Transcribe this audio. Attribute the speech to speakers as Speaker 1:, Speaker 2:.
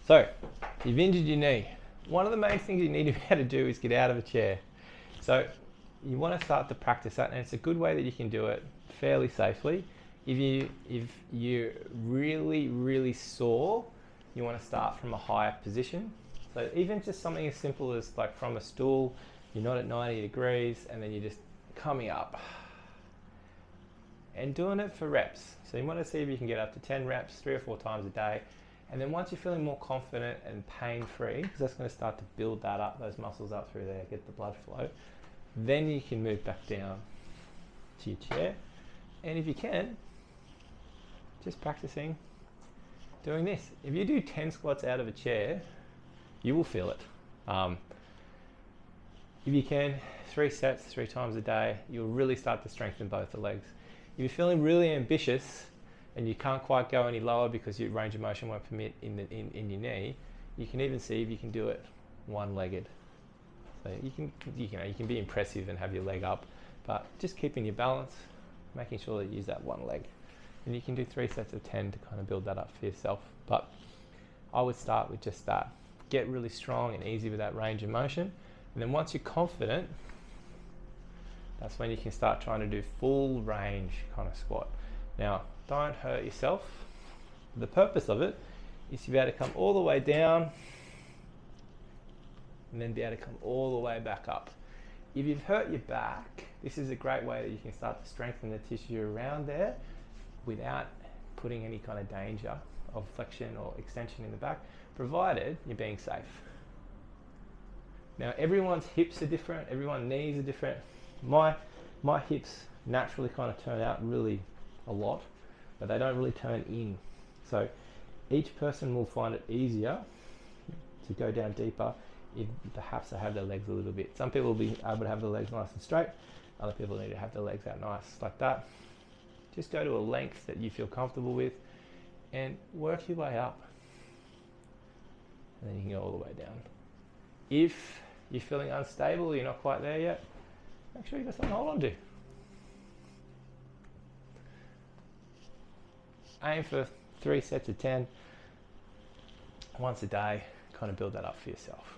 Speaker 1: So, you've injured your knee. One of the main things you need to be able to do is get out of a chair. So, you want to start to practice that, and it's a good way that you can do it fairly safely. If you're really sore, you want to start from a higher position. So even just something as simple as like from a stool, you're not at 90 degrees, and then you're just coming up and doing it for reps. So you want to see if you can get up to 10 reps 3 or 4 times a day. And then once you're feeling more confident and pain-free, because that's going to start to build that up, those muscles up through there, get the blood flow, then you can move back down to your chair. And if you can, just practicing doing this. If you do 10 squats out of a chair, you will feel it. If you can, 3 sets, 3 times a day, you'll really start to strengthen both the legs. If you're feeling really ambitious and you can't quite go any lower because your range of motion won't permit in your knee, you can even see if you can do it one-legged. So you can be impressive and have your leg up, but just keeping your balance, making sure that you use that one leg. And you can do 3 sets of 10 to kind of build that up for yourself. But I would start with just that. Get really strong and easy with that range of motion. And then once you're confident, that's when you can start trying to do full range kind of squat. Now, don't hurt yourself. The purpose of it is to be able to come all the way down and then be able to come all the way back up. If you've hurt your back, this is a great way that you can start to strengthen the tissue around there without putting any kind of danger of flexion or extension in the back, provided you're being safe. Now, everyone's hips are different, everyone's knees are different. My hips naturally kind of turn out really a lot, but they don't really turn in. So each person will find it easier to go down deeper if perhaps they have their legs a little bit. Some people will be able to have their legs nice and straight. Other people need to have their legs out nice like that. Just go to a length that you feel comfortable with and work your way up. And then you can go all the way down. If you're feeling unstable, you're not quite there yet, make sure you've got something to hold on to. Aim for 3 sets of 10 once a day, kind of build that up for yourself.